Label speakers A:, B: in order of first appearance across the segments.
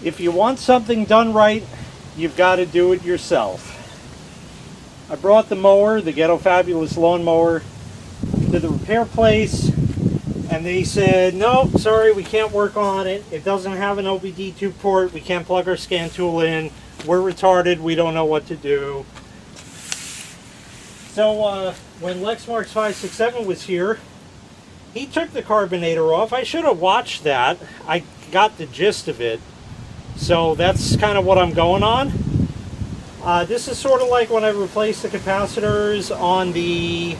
A: If you want something done right, you've got to do it yourself. I brought the mower, the Ghetto Fabulous lawn mower, to the repair place, and they said, no, sorry, we can't work on it. It doesn't have an OBD2 port. We can't plug our scan tool in. We're retarded. We don't know what to do. So when Lexmarks 567 was here, he took the carbinator off. I should have watched that. I got the gist of it. So that's kind of what I'm going on. This is sort of like when I replaced the capacitors on the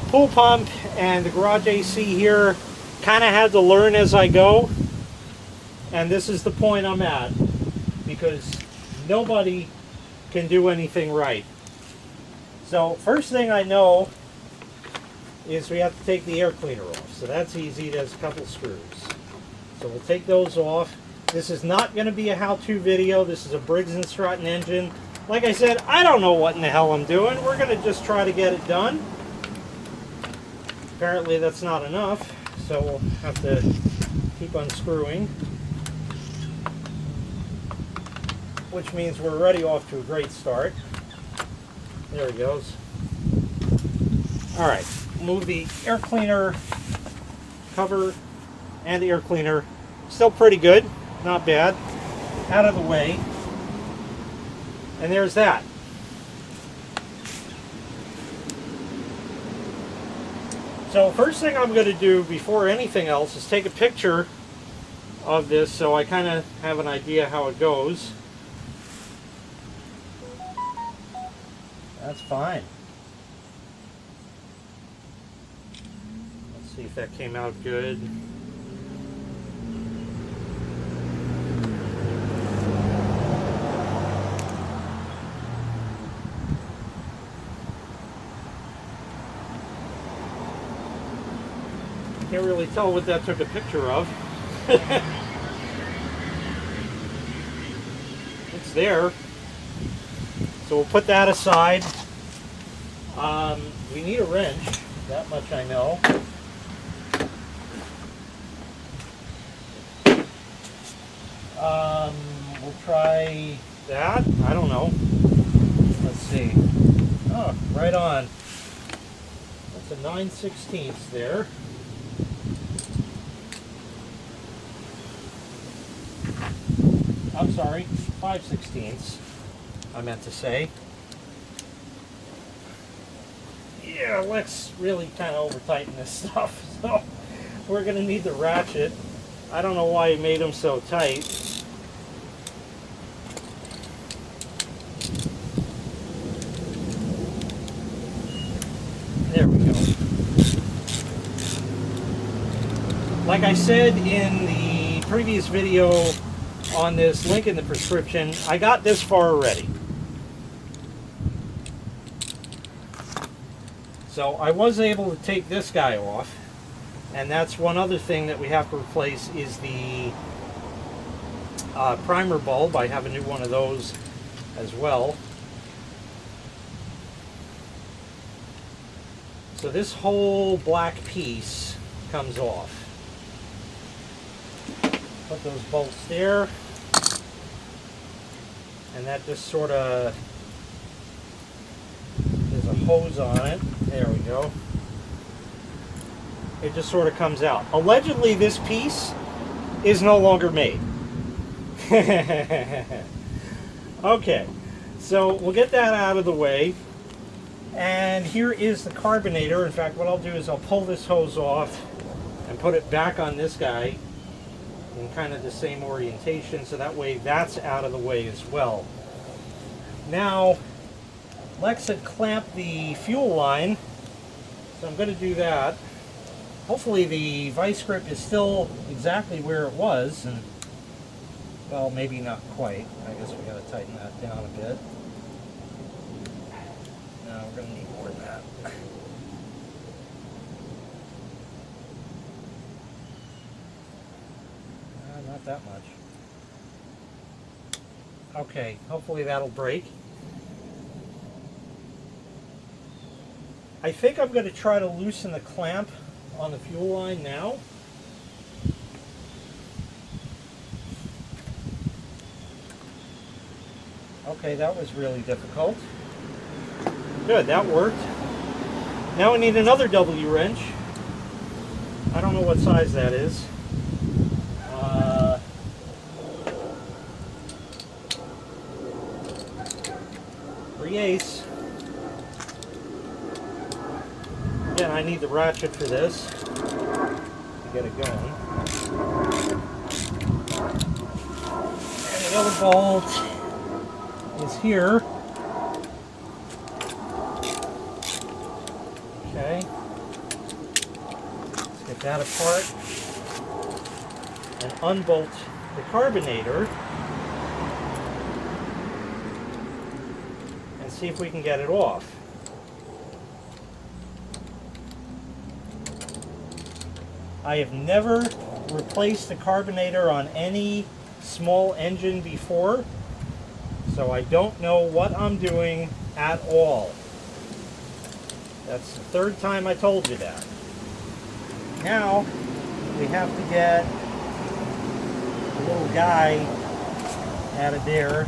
A: pool pump and the garage AC here. Kind of had to learn as I go. And this is the point I'm at. Because nobody can do anything right. So first thing I know is we have to take the air cleaner off. So that's easy. There's a couple screws. So we'll take those off. This is not going to be a how-to video. This is a Briggs & Stratton engine. Like I said, I don't know what in the hell I'm doing. We're going to just try to get it done. Apparently that's not enough, so we'll have to keep unscrewing. Which means we're already off to a great start. There he goes. Alright, move the air cleaner cover and the air cleaner. Still pretty good, not bad. Out of the way. And there's that. So first thing I'm going to do before anything else is take a picture of this so I kind of have an idea how it goes. That's fine. Let's see if that came out good. Can't really tell what that took a picture of. It's there. So we'll put that aside. We need a wrench, that much I know. We'll try that. I don't know. Let's see. Oh, right on. That's a 9/16 there. I'm sorry, 5/16 I meant to say. Yeah, Lex really kind of over-tightened this stuff, so we're going to need the ratchet. I don't know why he made them so tight. There we go. Like I said in the previous video on this, link in the description, I got this far already. So I was able to take this guy off, and that's one other thing that we have to replace is the primer bulb. I have a new one of those as well. So this whole black piece comes off. Put those bolts there, and that just sort of, there's a hose on it. There we go. It just sort of comes out. Allegedly, this piece is no longer made. Okay, so we'll get that out of the way. And here is the carbinator. In fact, what I'll do is I'll pull this hose off and put it back on this guy in kind of the same orientation, so that way that's out of the way as well. Now, Lex had clamped the fuel line, so I'm going to do that. Hopefully the vice grip is still exactly where it was, and well, maybe not quite. I guess we got to tighten that down a bit. No, we're going to need more than that. Not that much. Okay, hopefully that'll break. I think I'm going to try to loosen the clamp on the fuel line now. Okay, that was really difficult. Good, that worked. Now we need another W wrench. I don't know what size that is. 3/8. Again, I need the ratchet for this to get it going. And the other bolt is here. Okay. Let's get that apart and unbolt the carbinator and see if we can get it off. I have never replaced the carbinator on any small engine before, so I don't know what I'm doing at all. That's the third time I told you that. Now we have to get the little guy out of there.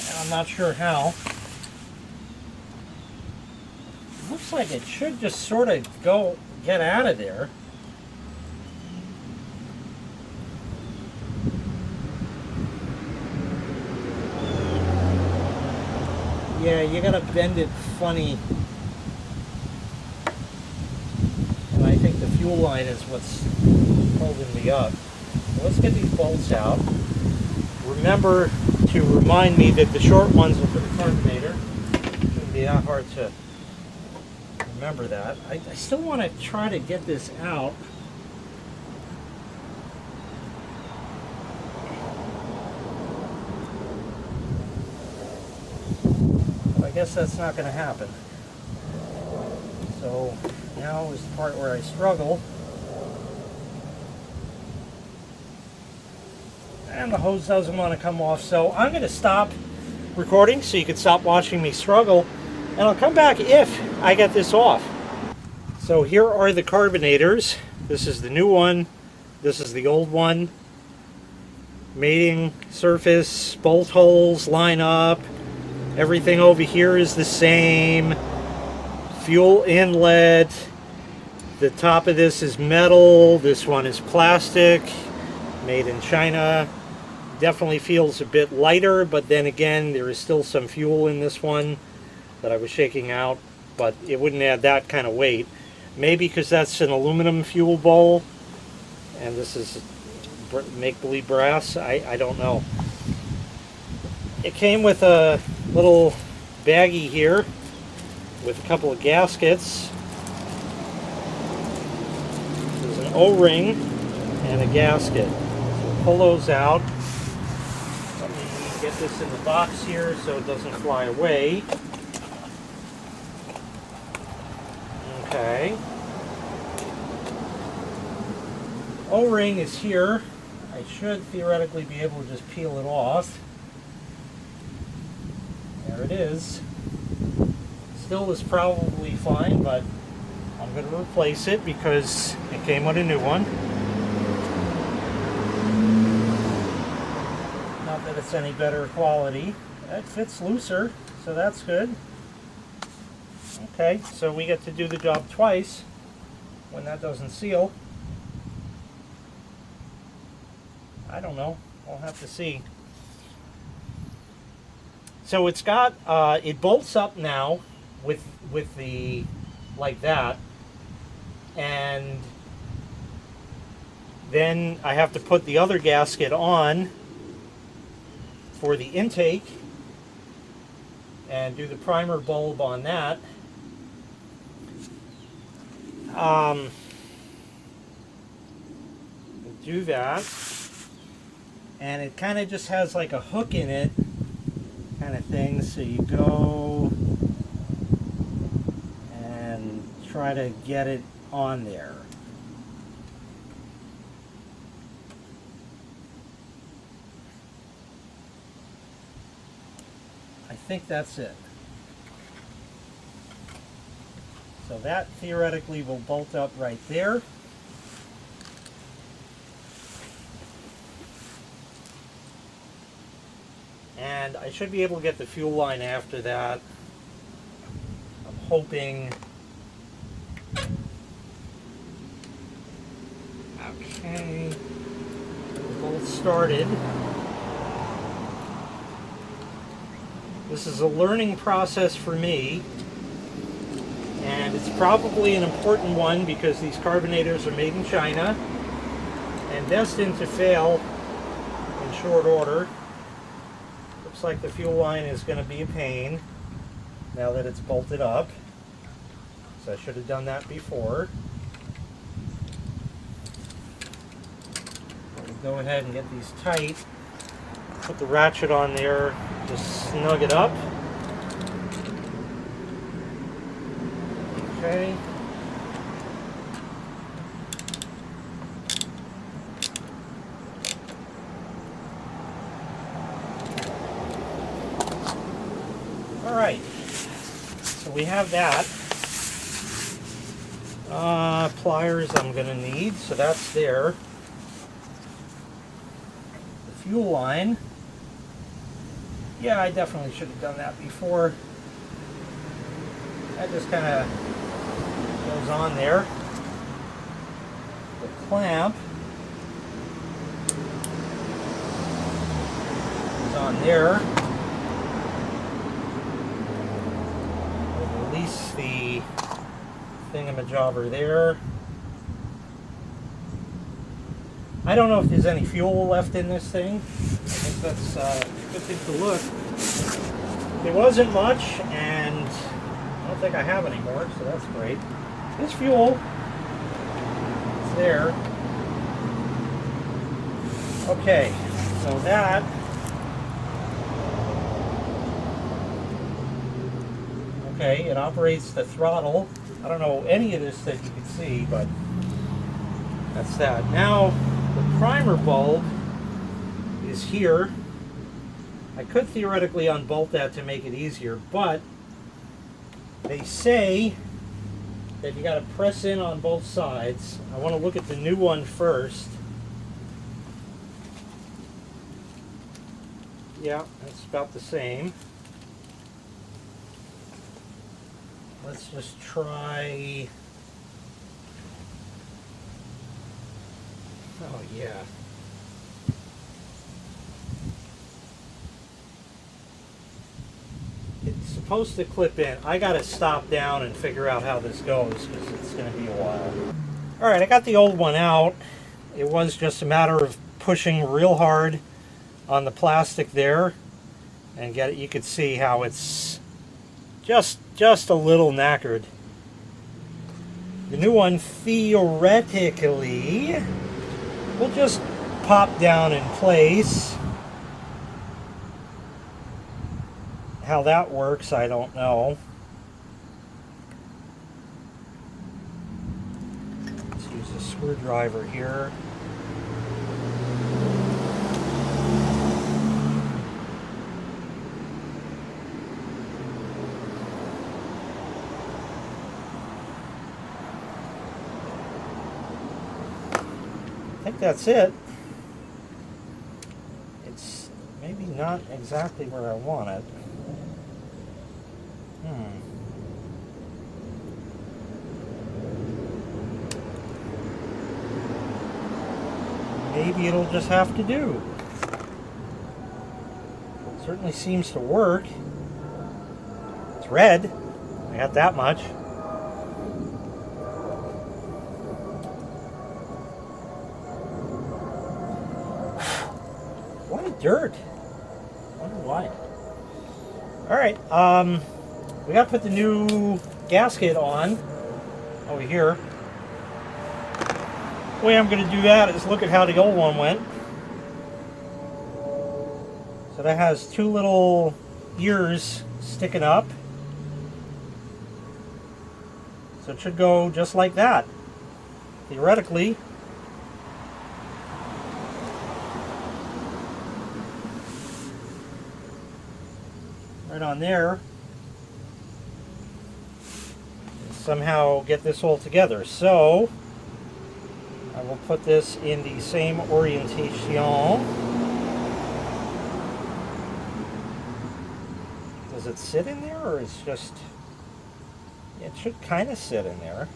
A: And I'm not sure how. Looks like it should just sort of get out of there. Yeah, you gotta bend it funny. And I think the fuel line is what's holding me up. So let's get these bolts out. Remember to remind me that the short ones are for the carbinator. Shouldn't be that hard to remember that. I still want to try to get this out. I guess that's not going to happen. So now is the part where I struggle. And the hose doesn't want to come off, so I'm going to stop recording so you can stop watching me struggle, and I'll come back if I get this off. So here are the carbinators. This is the new one. This is the old one. Mating surface, bolt holes line up. Everything over here is the same. Fuel inlet. The top of this is metal. This one is plastic. Made in China. Definitely feels a bit lighter, but then again, there is still some fuel in this one that I was shaking out, but it wouldn't add that kind of weight. Maybe because that's an aluminum fuel bowl, and this is make-believe brass. I don't know. It came with a little baggie here with a couple of gaskets. There's an O-ring and a gasket. So pull those out. Let me get this in the box here so it doesn't fly away. Okay. O-ring is here. I should theoretically be able to just peel it off. There it is. Still is probably fine, but I'm going to replace it because it came with a new one. Not that it's any better quality. It fits looser, so that's good. Okay, so we get to do the job twice when that doesn't seal. I don't know. We'll have to see. So it's got, it bolts up now with the, like that. And then I have to put the other gasket on for the intake and do the primer bulb on that. Do that, and it kind of just has like a hook in it kind of thing, so you go and try to get it on there. I think that's it. So that theoretically will bolt up right there. And I should be able to get the fuel line after that. I'm hoping. Okay, both started. This is a learning process for me, and it's probably an important one because these carbinators are made in China and destined to fail in short order. Looks like the fuel line is going to be a pain now that it's bolted up, so I should have done that before. Go ahead and get these tight. Put the ratchet on there, just snug it up. Okay. All right. So we have that. Pliers I'm going to need, so that's there. Fuel line. Yeah, I definitely should have done that before. That just kind of goes on there. The clamp is on there. We'll release the thingamajobber there. I don't know if there's any fuel left in this thing. I think that's a good thing to look. There wasn't much, and I don't think I have any more, so that's great. There's fuel. It's there. Okay, so that. Okay, it operates the throttle. I don't know any of this that you can see, but that's that. Now, the primer bulb is here. I could theoretically unbolt that to make it easier, but they say that you got to press in on both sides. I want to look at the new one first. Yeah, that's about the same. Let's just try. Oh, yeah. It's supposed to clip in. I got to stop down and figure out how this goes because it's going to be a while. All right, I got the old one out. It was just a matter of pushing real hard on the plastic there and get it. You could see how it's just a little knackered. The new one theoretically will just pop down in place. How that works, I don't know. Let's use a screwdriver here. I think that's it. It's maybe not exactly where I want it. Maybe it'll just have to do. It certainly seems to work. It's red. I got that much. Why dirt? I wonder why. Alright, we gotta put the new gasket on over here. The way I'm going to do that is look at how the old one went. So that has two little ears sticking up. So it should go just like that, theoretically. Right on there. And somehow get this all together. So I will put this in the same orientation. does it sit in there, or is just... It should kind of sit in there.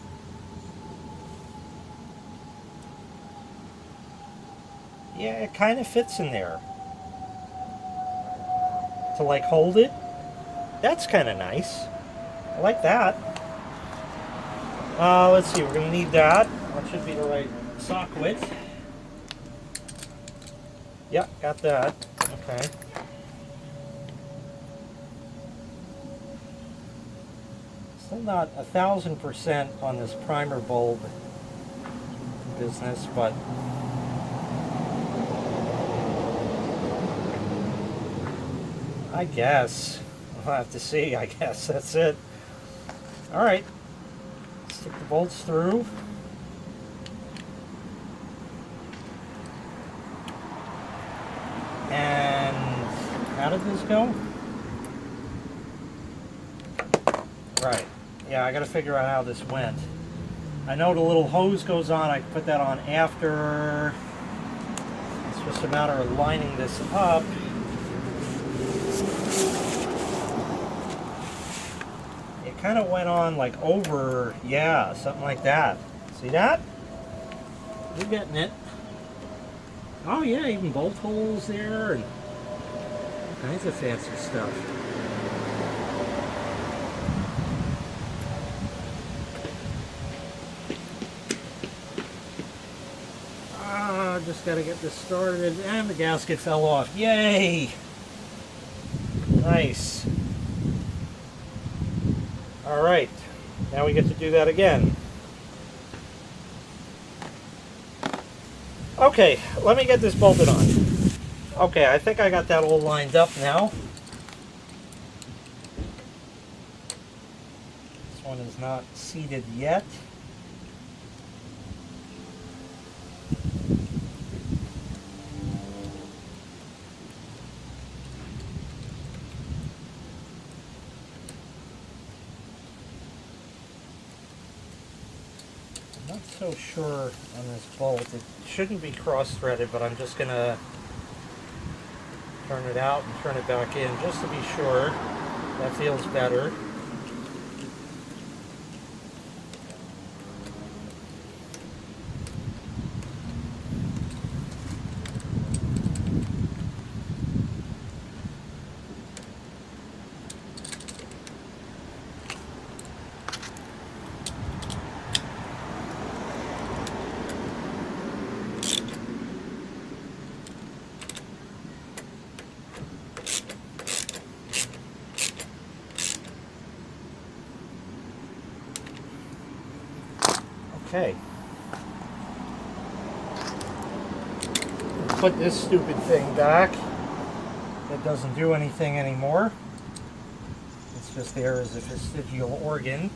A: Yeah, it kind of fits in there. To like hold it. That's kind of nice. I like that. Let's see, we're going to need that. That should be the right sock width. Yep, got that. Okay. Still not 1,000% on this primer bulb business, but I guess we'll have to see. I guess that's it. All right, stick the bolts through. And how did this go? Right. Yeah, I got to figure out how this went. I know the little hose goes on. I put that on after. It's just a matter of lining this up. It kind of went on like over, yeah, something like that. See that? You're getting it. Oh yeah, even bolt holes there and all kinds of fancy stuff. Just got to get this started, and the gasket fell off. Yay! Nice. All right, now we get to do that again. Okay, let me get this bolted on. Okay, I think I got that all lined up now. This one is not seated yet. I'm not so sure on this bolt. It shouldn't be cross-threaded, but I'm just going to turn it out and turn it back in just to be sure. That feels better. Okay. Put this stupid thing back. That doesn't do anything anymore. It's just there as a vestigial organ.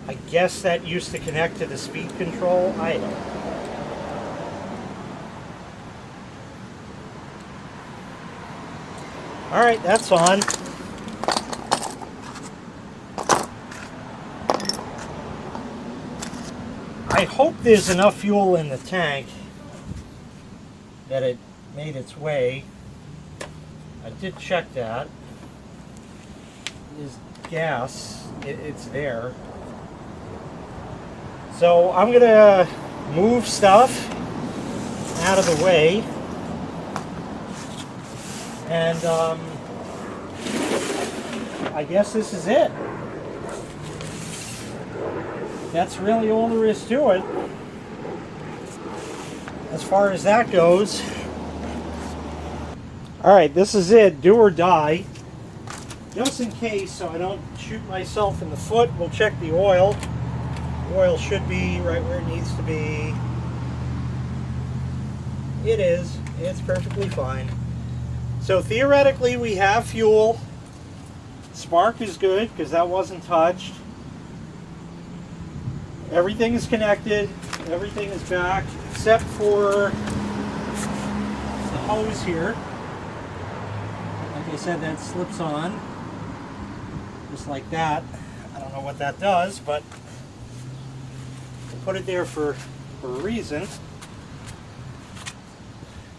A: I guess that used to connect to the speed control. I don't know. Alright, that's on. I hope there's enough fuel in the tank that it made its way. I did check that. There's gas. It's there. So I'm going to move stuff out of the way. And I guess this is it. That's really all there is to it. As far as that goes. Alright, this is it. Do or die. Just in case, so I don't shoot myself in the foot, we'll check the oil. The oil should be right where it needs to be. It is. It's perfectly fine. So theoretically we have fuel. Spark is good because that wasn't touched. Everything is connected. Everything is back except for the hose here. Like I said, that slips on just like that. I don't know what that does, but I put it there for a reason.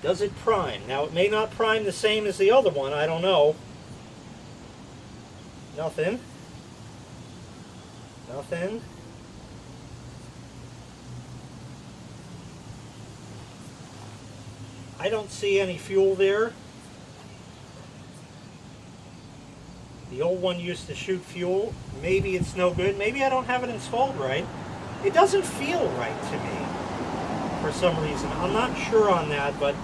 A: Does it prime? Now it may not prime the same as the other one, I don't know. Nothing. Nothing. I don't see any fuel there. The old one used to shoot fuel. Maybe it's no good. Maybe I don't have it installed right. It doesn't feel right to me for some reason. I'm not sure on that, but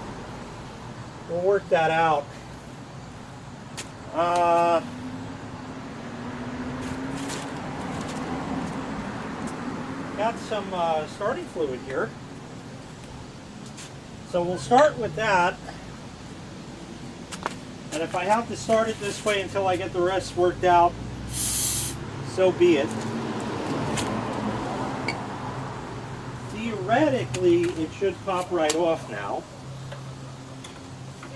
A: we'll work that out. Got some starting fluid here. So we'll start with that. And if I have to start it this way until I get the rest worked out, so be it. Theoretically, it should pop right off now.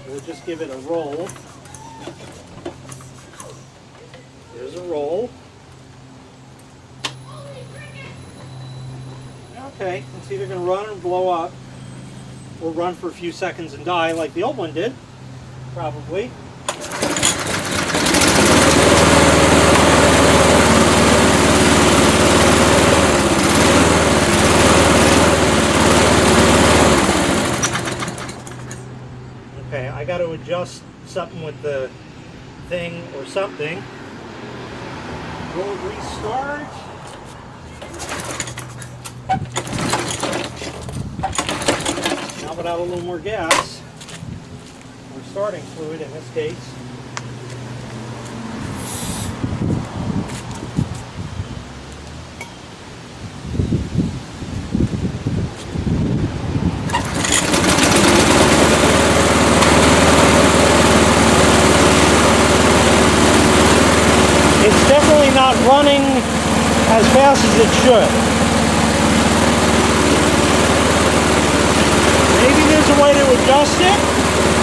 A: We'll just give it a roll. There's a roll. Okay, it's either going to run or blow up, or run for a few seconds and die like the old one did, probably. Okay, I got to adjust something with the thing or something. We'll restart. Now without a little more gas, or starting fluid in this case. It's definitely not running as fast as it should. Maybe there's a way to adjust it.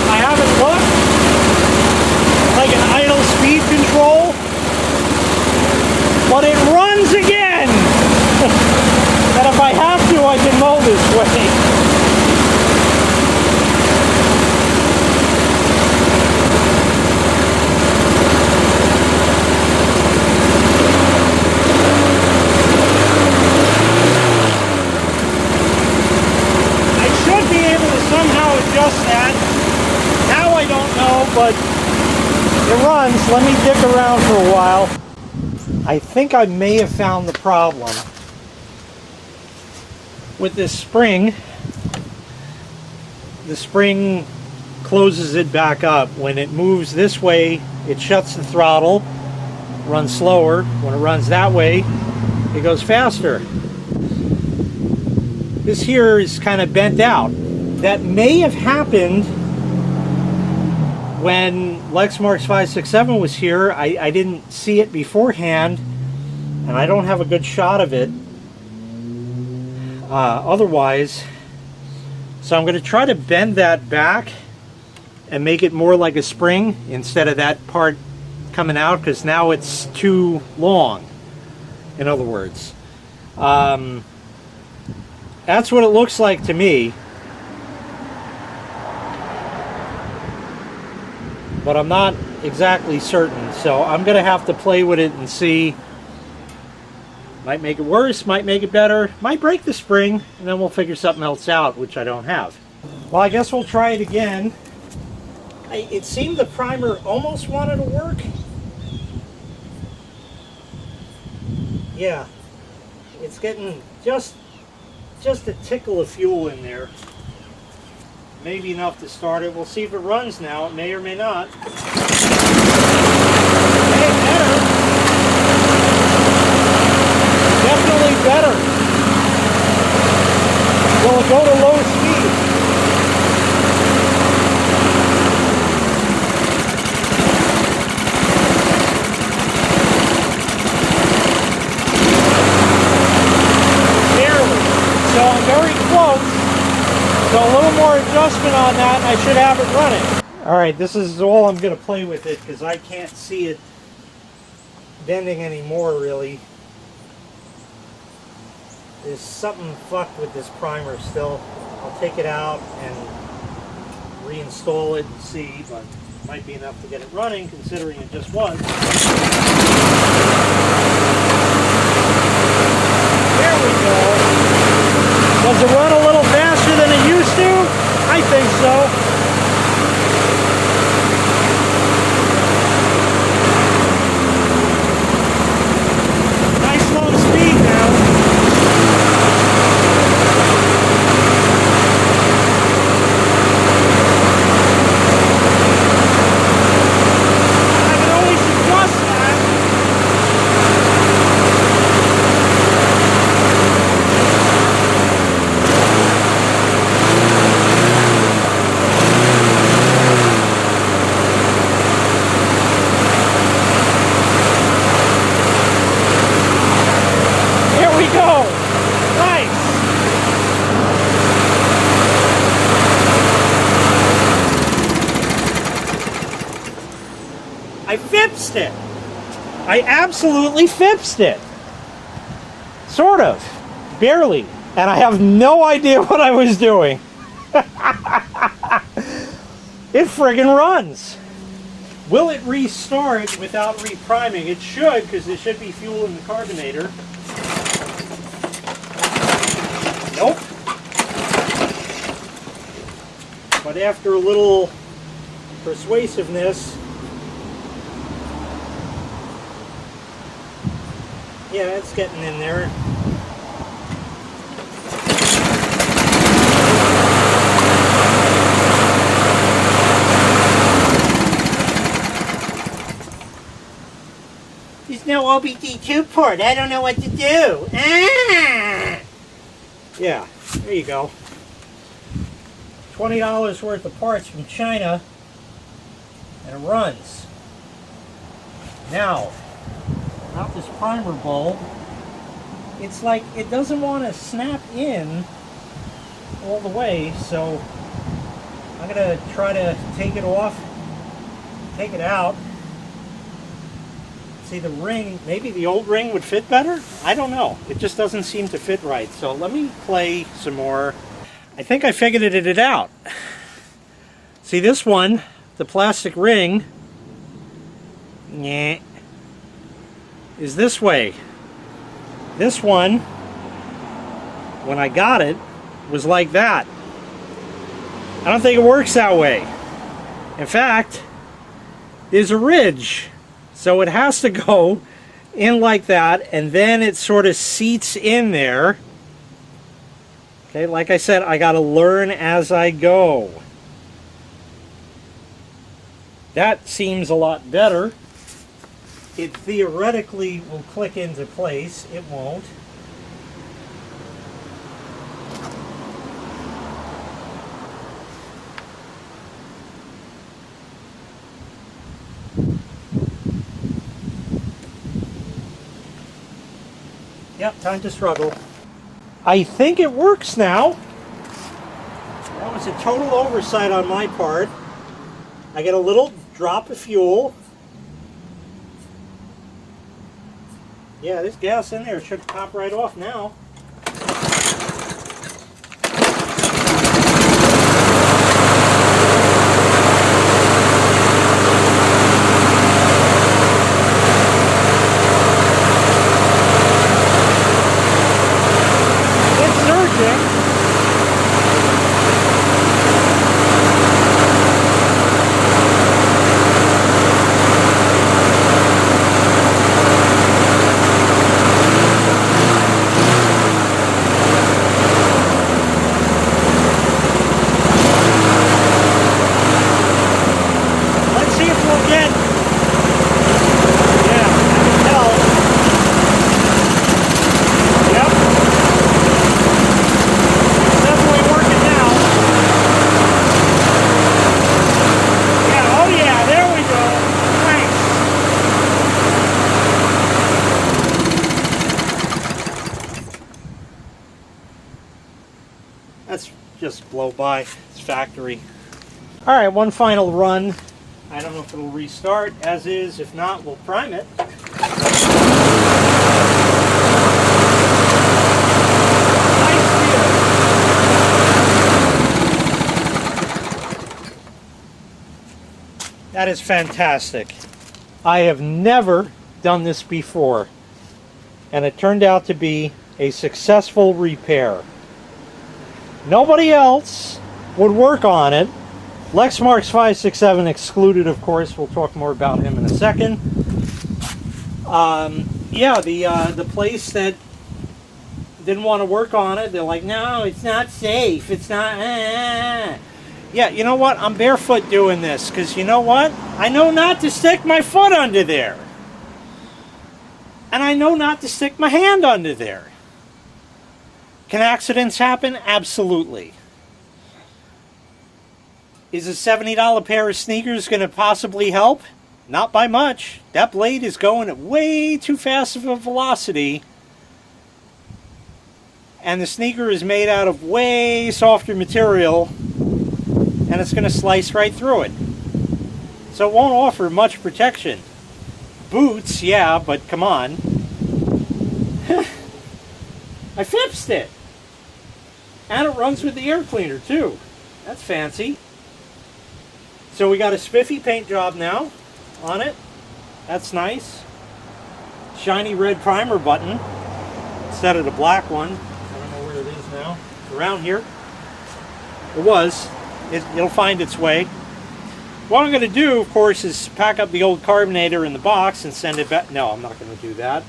A: I haven't looked. Like an idle speed control. But it runs again! And if I have to, I can mow this way. Somehow adjust that. Now I don't know, but it runs. Let me dick around for a while. I think I may have found the problem with this spring. The spring closes it back up. When it moves this way, it shuts the throttle, runs slower. When it runs that way, it goes faster. This here is kind of bent out. That may have happened when Lexmark 567 was here. I didn't see it beforehand, and I don't have a good shot of it otherwise. So I'm going to try to bend that back and make it more like a spring instead of that part coming out, because now it's too long, in other words. That's what it looks like to me. But I'm not exactly certain, so I'm going to have to play with it and see. Might make it worse, might make it better, might break the spring, and then we'll figure something else out, which I don't have. Well, I guess we'll try it again. It seemed the primer almost wanted to work. Yeah, it's getting just a tickle of fuel in there. Maybe enough to start it. We'll see if it runs now. It may or may not. Hey, better. Definitely better. Will it go to low speed? Barely. So I'm very close. So a little more adjustment on that and I should have it running. Alright, this is all I'm going to play with it because I can't see it bending anymore really. There's something fucked with this primer still. I'll take it out and reinstall it and see, but Might be enough to get it running, considering it just was. There we go. Does it run a little faster than it used to? I think so. Nice low speed now. I fixed it. I absolutely fixed it. Sort of. Barely. And I have no idea what I was doing. It friggin' runs. Will it restart without repriming? It should, because there should be fuel in the carbinator. Nope. But after a little persuasiveness, yeah, it's getting in there. There's no OBD2 port. I don't know what to do. Ah! Yeah, there you go. $20 worth of parts from China, and it runs. Now, about this primer bulb, it's like it doesn't want to snap in all the way, so I'm going to try to take it off, take it out. See, the ring, maybe the old ring would fit better? I don't know. It just doesn't seem to fit right. So let me play some more. I think I figured it out. See, this one, the plastic ring, yeah, is this way. This one, when I got it, was like that. I don't think it works that way. In fact, there's a ridge. So it has to go in like that, and then it sort of seats in there. Okay, like I said, I got to learn as I go. That seems a lot better. It theoretically will click into place. It won't. Yep, time to struggle. I think it works now. That was a total oversight on my part. I get a little drop of fuel. Yeah, there's gas in there. It should pop right off now. It's surging. That's just blow by. It's factory. All right, one final run. I don't know if it'll restart as is. If not, we'll prime it. That is fantastic. I have never done this before, and it turned out to be a successful repair. Nobody else would work on it. Lexmark's 567 excluded, of course. We'll talk more about him in a second. Yeah, the place that didn't want to work on it, they're like, no, it's not safe. It's not. Yeah, you know what? I'm barefoot doing this because you know what? I know not to stick my foot under there. And I know not to stick my hand under there. Can accidents happen? Absolutely. Is a $70 pair of sneakers going to possibly help? Not by much. That blade is going at way too fast of a velocity. And the sneaker is made out of way softer material. And it's going to slice right through it. So it won't offer much protection. Boots, yeah, but come on. I fixed it. And it runs with the air cleaner too. That's fancy. So we got a spiffy paint job now on it. That's nice. Shiny red primer button instead of the black one. I don't know where it is now. It's around here. It was. It'll find its way. What I'm going to do, of course, is pack up the old carbinator in the box and send it back. No, I'm not going to do that.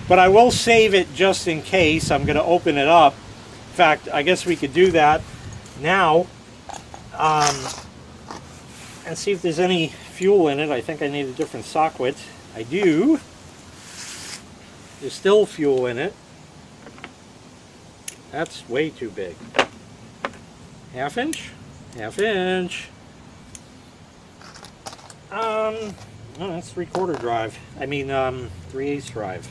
A: But I will save it just in case. I'm going to open it up. In fact, I guess we could do that now. And see if there's any fuel in it. I think I need a different socket. I do. There's still fuel in it. That's way too big. Half inch? Half inch. Oh, that's 3/4 drive. I mean, 3/8 drive.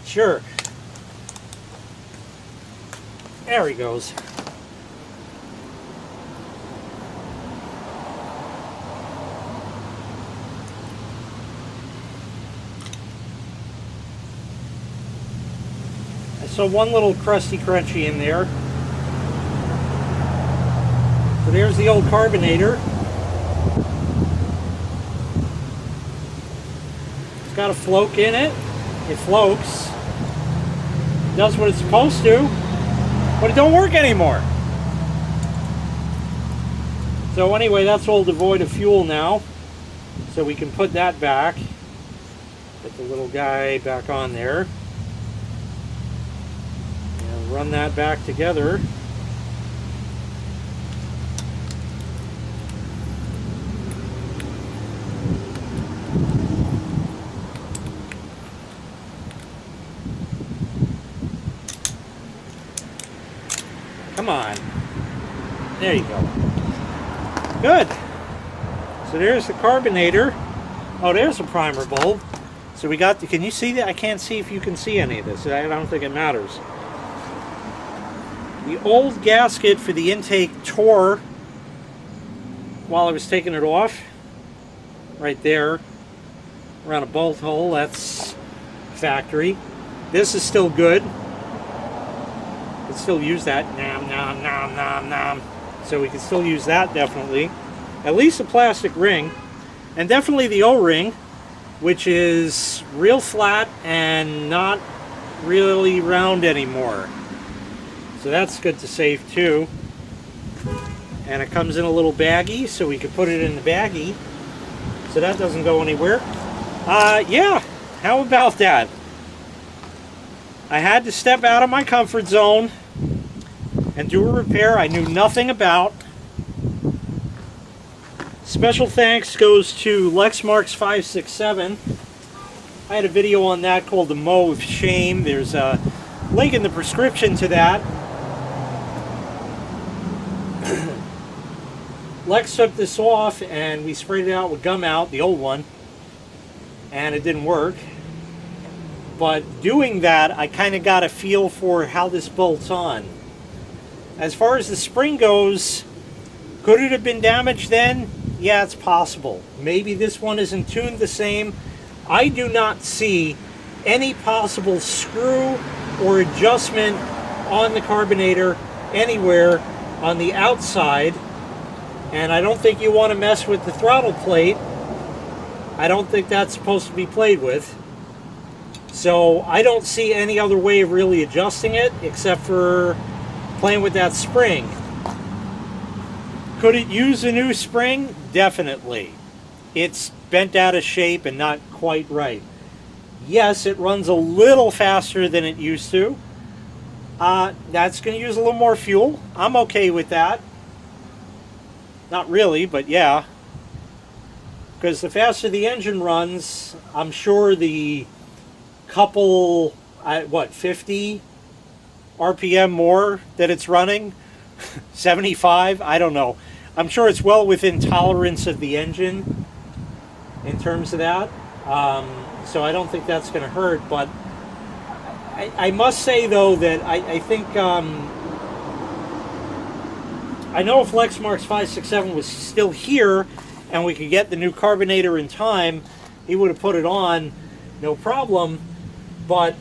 A: Sure. There he goes. So one little crusty crunchy in there. So there's the old carbinator. It's got a float in it. It floats. It does what it's supposed to, but it don't work anymore. So anyway, that's all devoid of fuel now. So we can put that back. Put the little guy back on there. And run that back together. Come on. There you go. Good. So there's the carbinator. Oh, there's a primer bulb. So we got the, can you see that? I can't see if you can see any of this. I don't think it matters. The old gasket for the intake tore while I was taking it off. Right there. Around a bolt hole. That's factory. This is still good. Still use that. Nom, nom, nom, nom, nom. So we can still use that, definitely. At least a plastic ring. And definitely the O-ring, which is real flat and not really round anymore. So that's good to save too. And it comes in a little baggie, so we can put it in the baggie. So that doesn't go anywhere. Yeah, how about that? I had to step out of my comfort zone and do a repair I knew nothing about. Special thanks goes to Lexmark's 567. I had a video on that called the Mow of Shame. There's a link in the prescription to that. Lex took this off and we sprayed it out with gum out, the old one, and it didn't work. But doing that, I kind of got a feel for how this bolts on. As far as the spring goes, could it have been damaged then? Yeah, it's possible. Maybe this one isn't tuned the same. I do not see any possible screw or adjustment on the carbinator anywhere on the outside, and I don't think you want to mess with the throttle plate. I don't think that's supposed to be played with. So I don't see any other way of really adjusting it except for playing with that spring. Could it use a new spring? Definitely. It's bent out of shape and not quite right. Yes, it runs a little faster than it used to. That's going to use a little more fuel. I'm okay with that. Not really, but yeah. Because the faster the engine runs, I'm sure the couple, 50 RPM more that it's running, 75, I don't know. I'm sure it's well within tolerance of the engine in terms of that. So I don't think that's going to hurt, but I must say though that I think, I know if Lexmark's 567 was still here and we could get the new carbinator in time, he would have put it on, no problem, but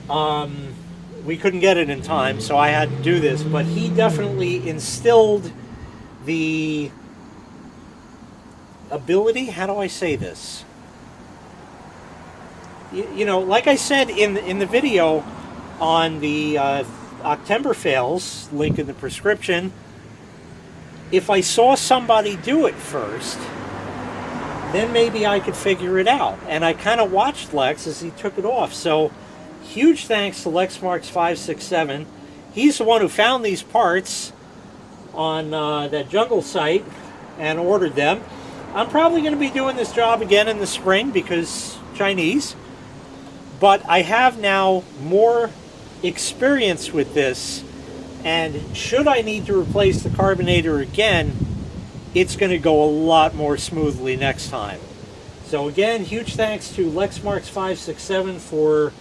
A: we couldn't get it in time, so I had to do this. But he definitely instilled the ability, how do I say this? You know, like I said in the video on the October fails, link in the prescription, if I saw somebody do it first, then maybe I could figure it out. And I kind of watched Lex as he took it off. So huge thanks to Lexmark's 567. He's the one who found these parts on that jungle site and ordered them. I'm probably going to be doing this job again in the spring because Chinese. But I have now more experience with this, and should I need to replace the carbinator again, it's going to go a lot more smoothly next time. So again, huge thanks to Lexmark's 567 for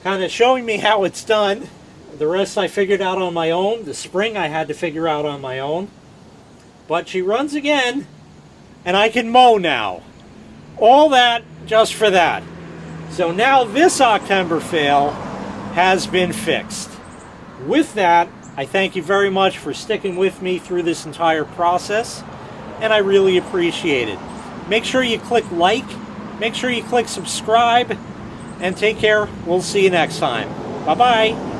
A: kind of showing me how it's done. The rest I figured out on my own. The spring I had to figure out on my own. But she runs again, and I can mow now. All that just for that. So now this October fail has been fixed. With that, I thank you very much for sticking with me through this entire process, and I really appreciate it. Make sure you click like, make sure you click subscribe, and take care. We'll see you next time. Bye-bye.